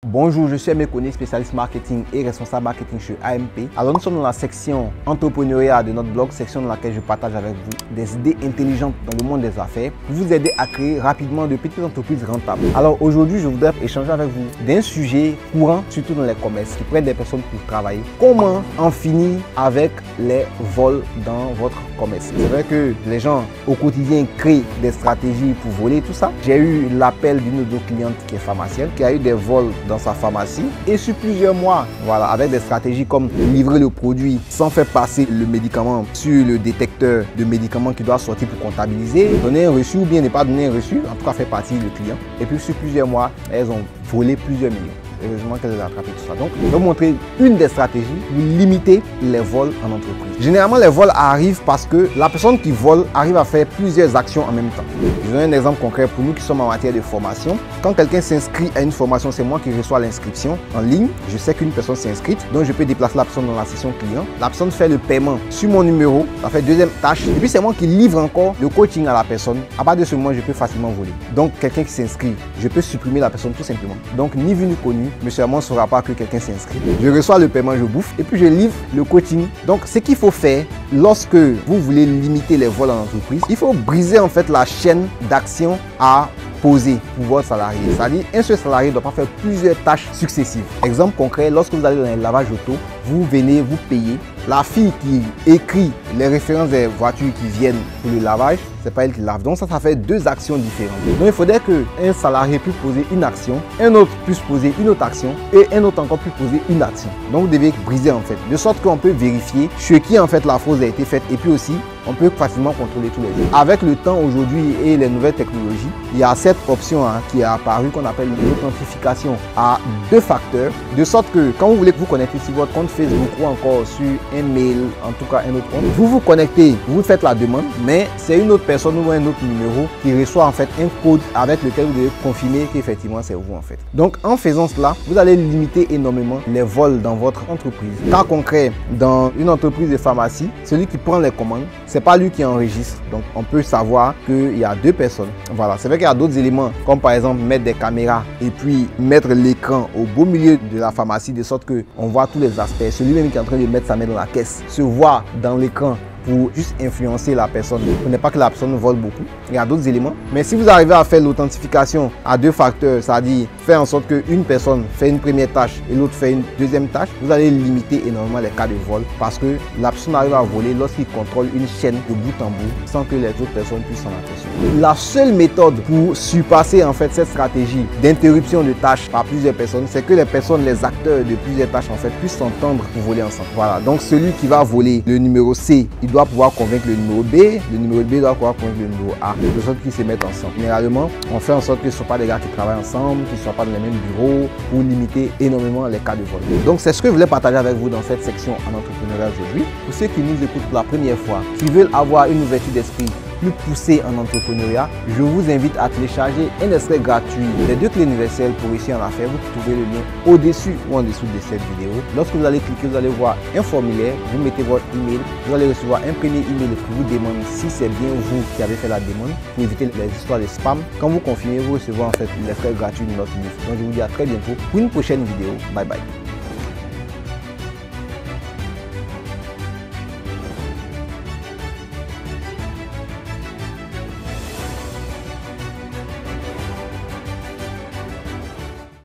Bonjour, je suis Aimé Koné, spécialiste marketing et responsable marketing chez AMP. Alors nous sommes dans la section entrepreneuriat de notre blog, section dans laquelle je partage avec vous des idées intelligentes dans le monde des affaires pour vous aider à créer rapidement de petites entreprises rentables. Alors aujourd'hui, je voudrais échanger avec vous d'un sujet courant, surtout dans les commerces, qui prennent des personnes pour travailler. Comment en finir avec les vols dans votre commerce? C'est vrai que les gens au quotidien créent des stratégies pour voler tout ça. J'ai eu l'appel d'une de nos clientes qui est pharmacienne, qui a eu des vols dans sa pharmacie et sur plusieurs mois, voilà, avec des stratégies comme livrer le produit sans faire passer le médicament sur le détecteur de médicaments qui doit sortir pour comptabiliser, donner un reçu ou bien ne pas donner un reçu, en tout cas faire partie du client. Et puis sur plusieurs mois, elles ont volé plusieurs millions. Heureusement qu'elles ont attrapé tout ça. Donc, je vais vous montrer une des stratégies pour limiter les vols en entreprise. Généralement, les vols arrivent parce que la personne qui vole arrive à faire plusieurs actions en même temps. Je donne un exemple concret pour nous qui sommes en matière de formation. Quand quelqu'un s'inscrit à une formation, c'est moi qui reçois l'inscription en ligne. Je sais qu'une personne s'est inscrite, donc je peux déplacer la personne dans la session client. La personne fait le paiement sur mon numéro, ça fait deuxième tâche. Et puis, c'est moi qui livre encore le coaching à la personne. À partir de ce moment, je peux facilement voler. Donc, quelqu'un qui s'inscrit, je peux supprimer la personne tout simplement. Donc, ni vu ni connu. Monsieur Amon ne saura pas que quelqu'un s'inscrit. Je reçois le paiement, je bouffe et puis je livre le coaching. Donc, ce qu'il faut faire lorsque vous voulez limiter les vols en entreprise, il faut briser en fait la chaîne d'action à poser pour votre salarié. C'est-à-dire, un seul salarié ne doit pas faire plusieurs tâches successives. Exemple concret, lorsque vous allez dans le lavage auto, vous venez, vous payez. La fille qui écrit les références des voitures qui viennent pour le lavage, c'est pas elle qui lave. Donc ça fait deux actions différentes. Donc il faudrait qu'un salarié puisse poser une action, un autre puisse poser une autre action et un autre encore puisse poser une action. Donc vous devez briser en fait, de sorte qu'on peut vérifier sur qui en fait la fraude a été faite et puis aussi on peut facilement contrôler tous les jours. Avec le temps aujourd'hui et les nouvelles technologies, il y a cette option qui est apparue qu'on appelle l'authentification à 2 facteurs, de sorte que quand vous voulez vous connecter sur votre compte Facebook ou encore sur un mail, en tout cas un autre compte, vous vous connectez, vous faites la demande, mais c'est une autre personne ou un autre numéro qui reçoit en fait un code avec lequel vous devez confirmer qu'effectivement c'est vous en fait. Donc en faisant cela, vous allez limiter énormément les vols dans votre entreprise. Cas concret, dans une entreprise de pharmacie, celui qui prend les commandes, c'est pas lui qui enregistre. Donc on peut savoir qu'il y a 2 personnes. Voilà, c'est vrai qu'il y a d'autres éléments comme par exemple mettre des caméras et puis mettre l'écran au beau milieu de la pharmacie de sorte qu'on voit tous les aspects. Celui même qui est en train de mettre sa main dans la caisse se voit dans l'écran pour juste influencer la personne. Ce n'est pas que la personne vole beaucoup, il y a d'autres éléments. Mais si vous arrivez à faire l'authentification à 2 facteurs, c'est-à-dire faire en sorte qu'une personne fait une première tâche et l'autre fait une deuxième tâche, vous allez limiter énormément les cas de vol parce que la personne arrive à voler lorsqu'il contrôle une chaîne de bout en bout sans que les autres personnes puissent s'en apercevoir. La seule méthode pour surpasser en fait cette stratégie d'interruption de tâches par plusieurs personnes, c'est que les personnes, les acteurs de plusieurs tâches en fait puissent s'entendre pour voler ensemble. Voilà, donc celui qui va voler le numéro C, il doit pouvoir convaincre le numéro B doit pouvoir convaincre le numéro A, de sorte qu'ils se mettent ensemble. Généralement, on fait en sorte que ce ne soient pas des gars qui travaillent ensemble, qu'ils ne soient pas dans les mêmes bureaux pour limiter énormément les cas de vol. Donc c'est ce que je voulais partager avec vous dans cette section en entrepreneuriat aujourd'hui. Pour ceux qui nous écoutent pour la première fois, qui veulent avoir une ouverture d'esprit plus poussé en entrepreneuriat, je vous invite à télécharger un extrait gratuit des 2 clés universelles pour réussir en affaires. Vous trouvez le lien au-dessus ou en dessous de cette vidéo. Lorsque vous allez cliquer, vous allez voir un formulaire, vous mettez votre email, vous allez recevoir un premier email qui vous demande si c'est bien vous qui avez fait la demande pour éviter les histoires de spam. Quand vous confirmez, vous recevez en fait l'extrait gratuit de notre livre. Donc je vous dis à très bientôt pour une prochaine vidéo. Bye bye.